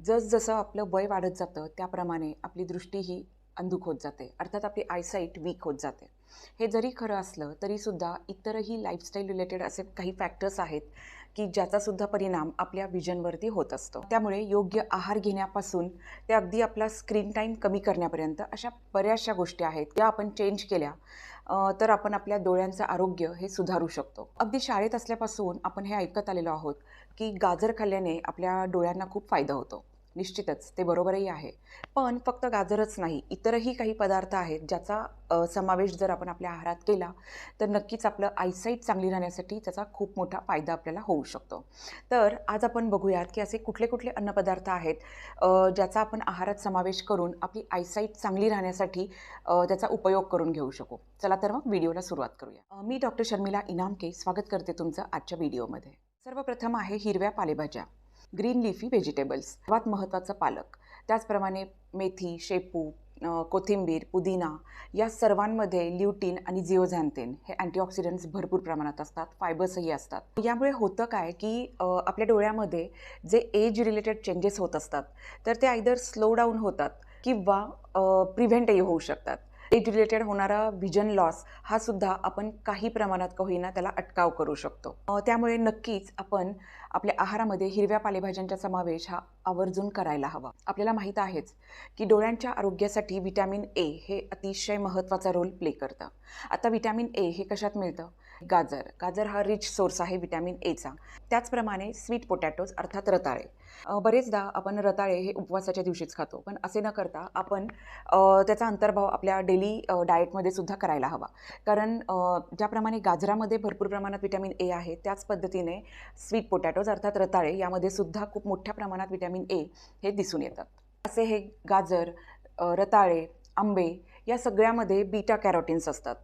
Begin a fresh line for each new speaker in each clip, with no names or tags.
जसजसं आपलं वय वाढत जातं त्याप्रमाणे आपली दृष्टी ही अंधुक होत जाते. अर्थात आपली आयसाईट वीक होत जाते. हे जरी खरं असलं तरीसुद्धा इतरही लाईफस्टाईल रिलेटेड असे काही फॅक्टर्स आहेत की ज्याचासुद्धा परिणाम आपल्या विजनवरती होत असतो. त्यामुळे योग्य आहार घेण्यापासून ते अगदी आपला स्क्रीन टाईम कमी करण्यापर्यंत अशा बऱ्याचशा गोष्टी आहेत त्या आपण चेंज केल्या तर आपण आपल्या डोळ्यांचं आरोग्य हे सुधारू शकतो. अगदी शाळेत असल्यापासून आपण हे ऐकत आलेलो आहोत की गाजर खाल्ल्याने आपल्या डोळ्यांना खूप फायदा होतो. निश्चितच ते बरोबरही आहे. पण फक्त गाजरच नाही, इतरही काही पदार्थ आहेत ज्याचा समावेश जर आपण आपल्या आहारात केला तर नक्कीच आपलं आयसाईट चांगली राहण्यासाठी त्याचा खूप मोठा फायदा आपल्याला होऊ शकतो. तर आज आपण बघूयात की असे कुठले कुठले अन्नपदार्थ आहेत ज्याचा आपण आहारात समावेश करून आपली आयसाईट चांगली राहण्यासाठी त्याचा उपयोग करून घेऊ शकू. चला तर मग व्हिडिओला सुरुवात करूया. मी डॉक्टर शर्मिला इनामके स्वागत करते तुमचं आजच्या व्हिडिओमध्ये. सर्वप्रथम आहे हिरव्या पालेभाज्या, ग्रीन लिफी व्हेजिटेबल्स, सर्वात महत्त्वाचं पालक. त्याचप्रमाणे मेथी, शेपू, कोथिंबीर, पुदिना या सर्वांमध्ये ल्युटीन आणि जिओझॅन्थिन हे अँटीऑक्सिडंट्स भरपूर प्रमाणात असतात, फायबर्सही असतात. यामुळे होतं काय की आपल्या डोळ्यामध्ये जे एज रिलेटेड चेंजेस होत असतात तर ते आयदर स्लो डाऊन होतात किंवा प्रिव्हेंटही होऊ शकतात. एज रिलेटेड होणारा विजन लॉस हा सुद्धा आपण काही प्रमाणात का होईना त्याला अटकाव करू शकतो. त्यामुळे नक्कीच आपण आपल्या आहारामध्ये हिरव्या पालेभाज्यांचा समावेश हा आवर्जून करायला हवा. आपल्याला माहीत आहेच की डोळ्यांच्या आरोग्यासाठी व्हिटॅमिन ए हे अतिशय महत्त्वाचा रोल प्ले करतं. आता व्हिटॅमिन ए हे कशात मिळतं? गाजर हा रिच सोर्स आहे व्हिटॅमिन एचा. त्याचप्रमाणे स्वीट पोटॅटोज अर्थात रताळे. बरेचदा आपण रताळे हे उपवासाच्या दिवशीच खातो, पण असे न करता आपण त्याचा अंतर्भाव आपल्या डेली डाएटमध्ये सुद्धा करायला हवा. कारण ज्याप्रमाणे गाजरामध्ये भरपूर प्रमाणात व्हिटॅमिन ए आहे त्याच पद्धतीने स्वीट पोटॅटोज अर्थात रताळे यामध्ये सुद्धा खूप मोठ्या प्रमाणात व्हिटॅमिन ए हे दिसून येतात. असे हे गाजर, रताळे, आंबे या सगळ्यामध्ये बीटा कॅरोटीन्स असतात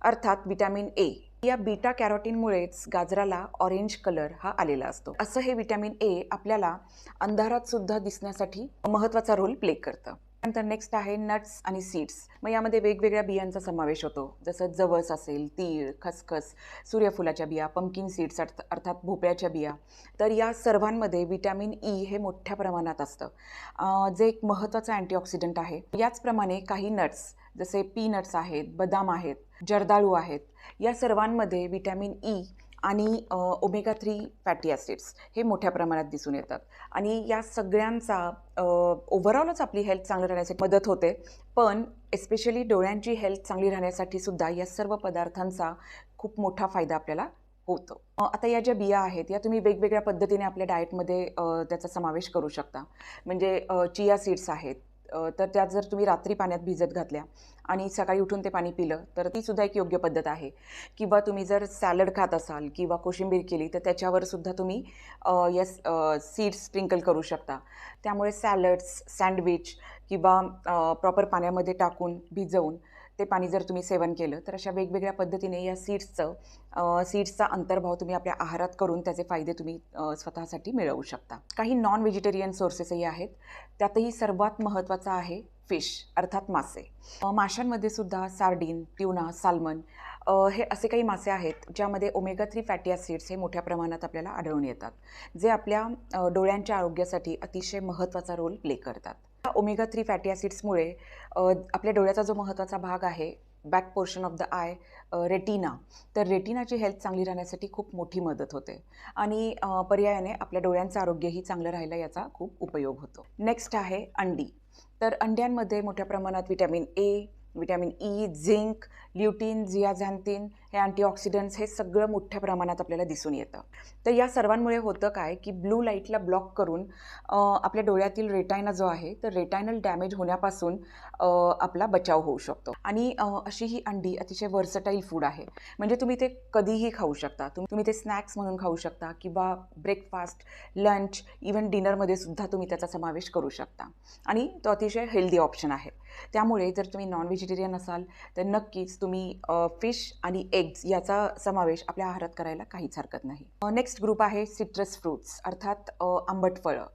अर्थात व्हिटॅमिन ए. या बीटा कॅरोटीनमुळेच गाजराला ऑरेंज कलर हा आलेला असतो. असं हे व्हिटॅमिन ए आपल्याला अंधारात सुद्धा दिसण्यासाठी महत्त्वाचा रोल प्ले करतं. त्यानंतर नेक्स्ट आहे नट्स आणि सीड्स. मग यामध्ये वेगवेगळ्या बियांचा समावेश होतो, जसं जवस असेल, तीळ, खसखस, सूर्यफुलाच्या बिया, पंपकिन सीड्स अर्थात भोपळ्याच्या बिया. तर या सर्वांमध्ये व्हिटॅमिन ई हे मोठ्या प्रमाणात असतं, जे एक महत्त्वाचं अँटीऑक्सिडंट आहे. याचप्रमाणे काही नट्स जसे पीनट्स आहेत, बदाम आहेत, जर्दाळू आहेत, या सर्वांमध्ये व्हिटॅमिन ई आणि ओमेगा 3 फॅटी ॲसिड्स हे मोठ्या प्रमाणात दिसून येतात. आणि या सगळ्यांचा ओव्हरऑलच आपली हेल्थ चांगली राहण्यासाठी मदत होते, पण एस्पेशली डोळ्यांची हेल्थ चांगली राहण्यासाठी सुद्धा या सर्व पदार्थांचा खूप मोठा फायदा आपल्याला होतो. आता या ज्या बिया आहेत या तुम्ही वेगवेगळ्या पद्धतीने आपल्या डाएटमध्ये त्याचा समावेश करू शकता. म्हणजे चिया सीड्स आहेत, तर त्या जर तुम्ही रात्री पाण्यात भिजत घातल्या आणि सकाळी उठून ते पाणी पिलं तर ती सुद्धा एक योग्य पद्धत आहे. किंवा तुम्ही जर सॅलड खात असाल किंवा कोशिंबीर केली तर त्याच्यावर सुद्धा तुम्ही सीड्स स्प्रिंकल करू शकता. त्यामुळे सॅलड्स, सँडविच किंवा प्रॉपर पाण्यामध्ये टाकून भिजवून ते पाणी जर तुम्ही सेवन केलं तर अशा वेगवेगळ्या पद्धतीने या सीड्सचा अंतर्भाव तुम्ही आपल्या आहारात करून त्याचे फायदे तुम्ही स्वतःसाठी मिळवू शकता. काही नॉन व्हेजिटेरियन सोर्सेसही आहेत. त्यातही सर्वात महत्त्वाचा आहे फिश अर्थात मासे. माशांमध्ये सुद्धा सार्डिन, ट्यूना, साल्मन हे असे काही मासे आहेत ज्यामध्ये ओमेगा 3 फॅटी ॲसिड्स हे मोठ्या प्रमाणात आपल्याला आढळून येतात, जे आपल्या डोळ्यांच्या आरोग्यासाठी अतिशय महत्त्वाचा रोल प्ले करतात. ओमेगा 3 फॅटी ॲसिड्समुळे आपल्या डोळ्याचा जो महत्त्वाचा भाग आहे back portion of the I, retina, तर रेटिनाची हेल्थ चांगली राहण्यासाठी खूप मोठी मदत होते आणि पर्यायाने आपल्या डोळ्यांचं आरोग्यही चांगलं राहायला याचा खूप उपयोग होतो. नेक्स्ट आहे अंडी. तर अंड्यांमध्ये मोठ्या प्रमाणात vitamin A, vitamin E, zinc, lutein, zeaxanthin हे अँटीऑक्सिडंट्स हे सगळं मोठ्या प्रमाणात आपल्याला दिसून येतं. तर या सर्वांमुळे होतं काय की ब्लू लाईटला ब्लॉक करून आपल्या डोळ्यातील रेटायना जो आहे तर रेटायनल डॅमेज होण्यापासून आपला बचाव होऊ शकतो. आणि अशी ही अंडी अतिशय वर्सटाईल फूड आहे. म्हणजे तुम्ही ते कधीही खाऊ शकता. तुम्ही ते स्नॅक्स म्हणून खाऊ शकता किंवा ब्रेकफास्ट, लंच, इव्हन डिनरमध्ये सुद्धा तुम्ही त्याचा समावेश करू शकता आणि तो अतिशय हेल्दी ऑप्शन आहे. त्यामुळे जर तुम्ही नॉन व्हेजिटेरियन असाल तर नक्कीच तुम्ही फिश आणि एग्स याचा समावेश आपल्या आहारात करायला काहीच हरकत नाही. नेक्स्ट ग्रुप आहे सिट्रस फ्रूट्स अर्थात आंबट फळं.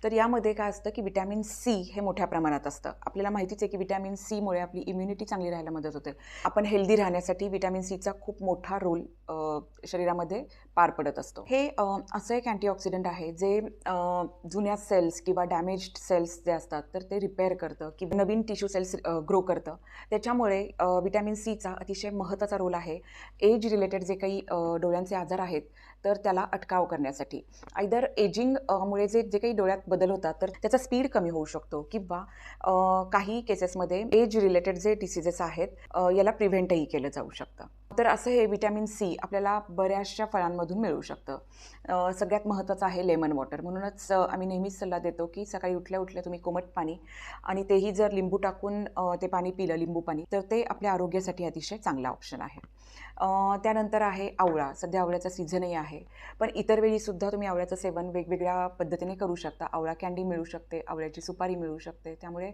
तर यामध्ये काय असतं की विटॅमिन सी हे मोठ्या प्रमाणात असतं. आपल्याला माहितीच आहे की विटॅमिन सीमुळे आपली इम्युनिटी चांगली राहायला मदत होते. आपण हेल्दी राहण्यासाठी विटॅमिन सीचा खूप मोठा रोल शरीरामध्ये पार पडत असतो. हे असं एक अँटीऑक्सिडंट आहे जे जुन्या सेल्स किंवा डॅमेज्ड सेल्स जे असतात तर ते रिपेअर करतं किंवा नवीन टिश्यू सेल्स ग्रो करतं. त्याच्यामुळे विटॅमिन सीचा अतिशय महत्त्वाचा रोल आहे एज रिलेटेड जे काही डोळ्यांचे आजार आहेत तर त्याला अटकाव करण्यासाठी. आयदर एजिंग मुळे जे जे काही डोळ्यात बदल होतात तर त्याचा स्पीड कमी होऊ शकतो किंवा काही केसेसमध्ये एज रिलेटेड जे डिसीजेस आहेत याला प्रिव्हेंटही केलं जाऊ शकतं. तर असं हे विटॅमिन सी आपल्याला बऱ्याचशा फळांमधून मिळू शकतं. सगळ्यात महत्त्वाचं आहे लेमन वॉटर. म्हणूनच आम्ही नेहमीच सल्ला देतो की सकाळी उठल्या उठल्या तुम्ही कोमट पाणी आणि तेही जर लिंबू टाकून ते पाणी पिलं, लिंबू पाणी, तर ते आपल्या आरोग्यासाठी अतिशय चांगला ऑप्शन आहे. त्यानंतर आहे आवळा. सध्या आवळ्याचा सीझनही आहे, पण इतर वेळीसुद्धा तुम्ही आवळ्याचं सेवन वेगवेगळ्या पद्धतीने करू शकता. आवळा कँडी मिळू शकते, आवळ्याची सुपारी मिळू शकते, त्यामुळे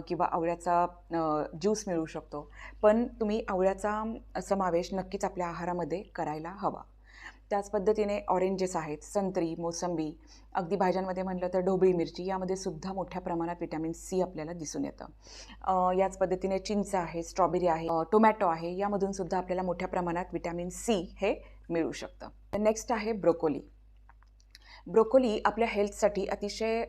किंवा आवळ्याचा ज्यूस मिळू शकतो. पण तुम्ही आवळ्याचा समावेश नक्कीच आपल्या आहारामध्ये करायला हवा. त्याच पद्धतीने ऑरेंजेस आहेत, संत्री, मोसंबी, अगदी भाज्यांमध्ये म्हटलं तर ढोबळी मिरची, यामध्ये सुद्धा मोठ्या प्रमाणात विटॅमिन सी आपल्याला दिसून येतं. याच पद्धतीने चिंच आहे, स्ट्रॉबेरी आहे, टोमॅटो आहे, यामधून सुद्धा आपल्याला मोठ्या प्रमाणात विटॅमिन सी हे मिळू शकतं. नेक्स्ट आहे ब्रोकोली. ब्रोकोली आपल्या हेल्थसाठी अतिशय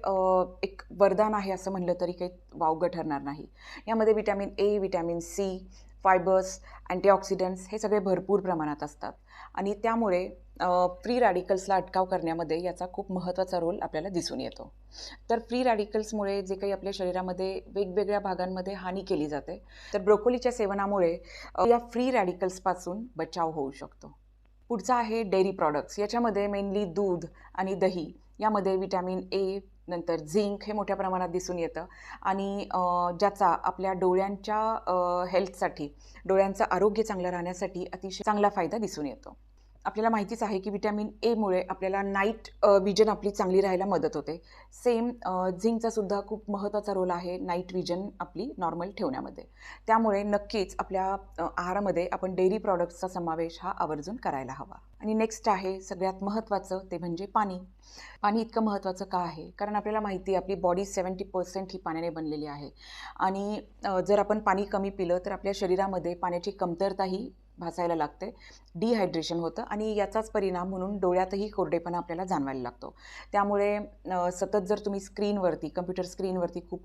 एक वरदान आहे असं म्हणलं तरी काही वावगं ठरणार नाही. यामध्ये vitamin A, vitamin C, fibres, antioxidants हे सगळे भरपूर प्रमाणात असतात आणि त्यामुळे फ्री रॅडिकल्सला अटकाव करण्यामध्ये याचा खूप महत्त्वाचा रोल आपल्याला दिसून येतो. तर फ्री रॅडिकल्समुळे जे काही आपल्या शरीरामध्ये वेगवेगळ्या भागांमध्ये हानी केली जाते, तर ब्रोकोलीच्या सेवनामुळे या फ्री रॅडिकल्सपासून बचाव होऊ शकतो. पुढचा आहे डेअरी प्रॉडक्ट्स. याच्यामध्ये मेनली दूध आणि दही यामध्ये विटॅमिन ए, नंतर झिंक हे मोठ्या प्रमाणात दिसून येतं आणि ज्याचा आपल्या डोळ्यांच्या हेल्थसाठी, डोळ्यांचं आरोग्य चांगलं राहण्यासाठी अतिशय चांगला फायदा दिसून येतो. आपल्याला माहितीच आहे की विटॅमिन एमुळे आपल्याला नाईट विजन आपली चांगली राहायला मदत होते. सेम झिंकचा सुद्धा खूप महत्त्वाचा रोल आहे नाईट विजन आपली नॉर्मल ठेवण्यामध्ये. त्यामुळे नक्कीच आपल्या आहारामध्ये आपण डेअरी प्रॉडक्ट्सचा समावेश हा आवर्जून करायला हवा. आणि नेक्स्ट आहे सगळ्यात महत्त्वाचं ते म्हणजे पाणी. पाणी इतकं महत्त्वाचं का आहे? कारण आपल्याला माहिती आहे आपली बॉडी 70% ही पाण्याने बनलेली आहे आणि जर आपण पाणी कमी पिलं तर आपल्या शरीरामध्ये पाण्याची कमतरताही भासायला लागते, डिहायड्रेशन होतं आणि याचाच परिणाम म्हणून डोळ्यातही कोरडेपणा आपल्याला जाणवायला लागतो. त्यामुळे सतत जर तुम्ही स्क्रीनवरती, कम्प्युटर स्क्रीनवरती खूप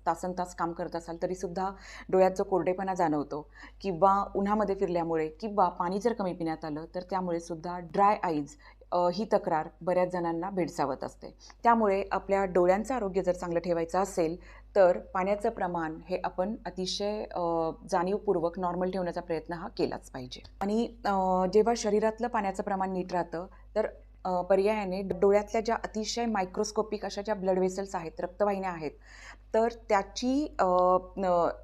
तासनतास काम करत असाल तरीसुद्धा डोळ्यात जो कोरडेपणा जाणवतो किंवा उन्हामध्ये फिरल्यामुळे किंवा पाणी जर कमी पिण्यात आलं तर त्यामुळे सुद्धा ड्राय आईज ही तक्रार बऱ्याच जणांना भेडसावत असते. त्यामुळे आपल्या डोळ्यांचं आरोग्य जर चांगलं ठेवायचं असेल तर पाण्याचं प्रमाण हे आपण अतिशय जाणीवपूर्वक नॉर्मल ठेवण्याचा प्रयत्न हा केलाच पाहिजे. आणि जेव्हा शरीरातलं पाण्याचं प्रमाण नीट राहतं तर पर्यायाने डोळ्यातल्या ज्या अतिशय मायक्रोस्कोपिक अशा ज्या ब्लड वेसल्स आहेत, रक्तवाहिन्या आहेत, तर त्याची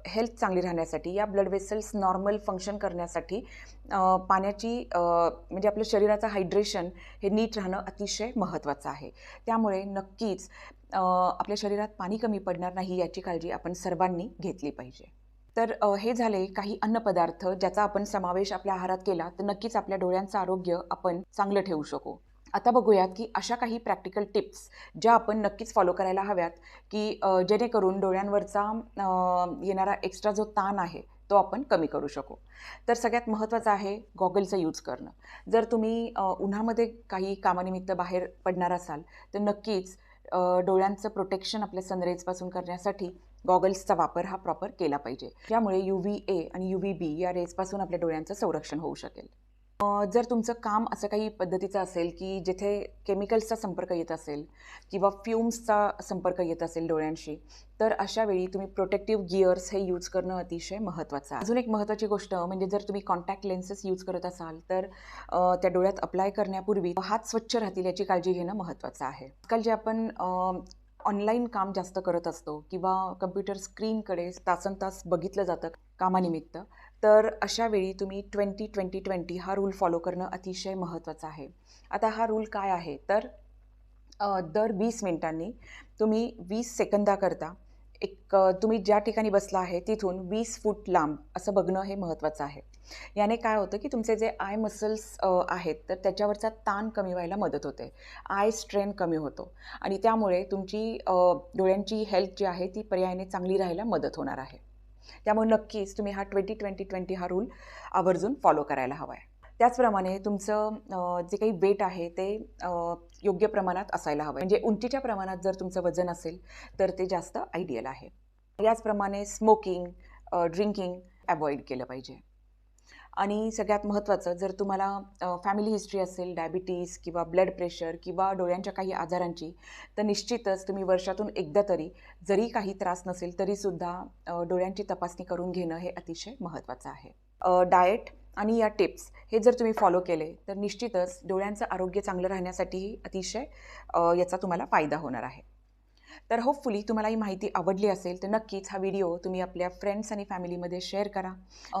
हेल्थ चांगली राहण्यासाठी, या ब्लड वेसल्स नॉर्मल फंक्शन करण्यासाठी पाण्याची म्हणजे आपल्या शरीराचं हायड्रेशन हे नीट राहणं अतिशय महत्त्वाचं आहे. त्यामुळे नक्कीच आपल्या शरीरात पाणी कमी पडणार नाही याची काळजी आपण सर्वांनी घेतली पाहिजे. तर हे झाले काही अन्नपदार्थ ज्याचा आपण समावेश आपल्या आहारात केला तर नक्कीच आपल्या डोळ्यांचं आरोग्य आपण चांगलं ठेवू शकू. आता बघूयात की अशा काही प्रॅक्टिकल टिप्स ज्या आपण नक्कीच फॉलो करायला हव्यात की जेणेकरून डोळ्यांवरचा येणारा एक्स्ट्रा जो ताण आहे तो आपण कमी करू शकू. तर सगळ्यात महत्त्वाचं आहे गॉगलचा यूज करणं. जर तुम्ही उन्हामध्ये काही कामानिमित्त बाहेर पडणार असाल तर नक्कीच डोळ्यांचं प्रोटेक्शन आपल्या सनरेजपासून करण्यासाठी गॉगल्सचा वापर हा प्रॉपर केला पाहिजे. त्यामुळे UVA आणि UVB या रेजपासून आपल्या डोळ्यांचं संरक्षण होऊ शकेल. जर तुमचं काम असं काही पद्धतीचं असेल की जिथे केमिकल्सचा संपर्क येत असेल किंवा फ्युम्सचा संपर्क येत असेल डोळ्यांशी तर अशा वेळी तुम्ही प्रोटेक्टिव्ह गिअर्स हे यूज करणं अतिशय महत्त्वाचं आहे. अजून एक महत्त्वाची गोष्ट म्हणजे जर तुम्ही कॉन्टॅक्ट लेन्सेस यूज करत असाल तर त्या डोळ्यात अप्लाय करण्यापूर्वी हात स्वच्छ राहतील याची काळजी घेणं महत्त्वाचं आहे. आजकाल जे आपण ऑनलाईन काम जास्त करत असतो किंवा कम्प्युटर स्क्रीनकडे तासनतास बघितलं जातं कामानिमित्त, तर अशा वेळी तुम्ही 20-20-20 हा रूल फॉलो करणं अतिशय महत्त्वाचं आहे. आता हा रूल काय आहे तर दर 20 मिनिटांनी तुम्ही 20 सेकंदाकरता तुम्ही ज्या ठिकाणी बसला आहे तिथून 20 फूट लांब असं बघणं हे महत्त्वाचं आहे. याने काय होतं की तुमचे जे आय मसल्स आहेत तर त्याच्यावरचा ताण कमी व्हायला मदत होते. आय स्ट्रेन कमी होतो आणि त्यामुळे तुमची डोळ्यांची हेल्थ जी आहे ती पर्यायाने चांगली राहायला मदत होणार आहे. त्यामुळे नक्कीच तुम्ही हा 20-20-20 हा रूल आवर्जून फॉलो करायला हवा आहे. त्याचप्रमाणे तुमचं जे काही वेट आहे ते योग्य प्रमाणात असायला हवं. म्हणजे उंचीच्या प्रमाणात जर तुमचं वजन असेल तर ते जास्त आयडियल आहे. याचप्रमाणे स्मोकिंग, ड्रिंकिंग अव्हॉइड केलं पाहिजे. आणि सगळ्यात महत्त्वाचं जर तुम्हाला फॅमिली हिस्ट्री असेल डायबिटीज किंवा ब्लड प्रेशर किंवा डोळ्यांच्या काही आजारांची, तर निश्चितच तुम्ही वर्षातून एकदा तरी, जरी काही त्रास नसेल तरीसुद्धा डोळ्यांची तपासणी करून घेणं हे अतिशय महत्त्वाचं आहे. डाएट आणि या टिप्स हे जर तुम्ही फॉलो केले तर निश्चितच डोळ्यांचं आरोग्य चांगलं राहण्यासाठीही अतिशय याचा तुम्हाला फायदा होणार आहे. तर होपफुली तुम्हाला ही माहिती आवडली असेल तर नक्कीच हा व्हिडिओ तुम्ही आपल्या फ्रेंड्स आणि फॅमिलीमध्ये शेअर करा.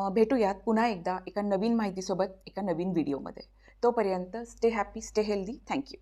भेटूयात पुन्हा एकदा एका नवीन माहितीसोबत एका नवीन व्हिडिओमध्ये. तोपर्यंत stay happy, stay healthy. Thank you.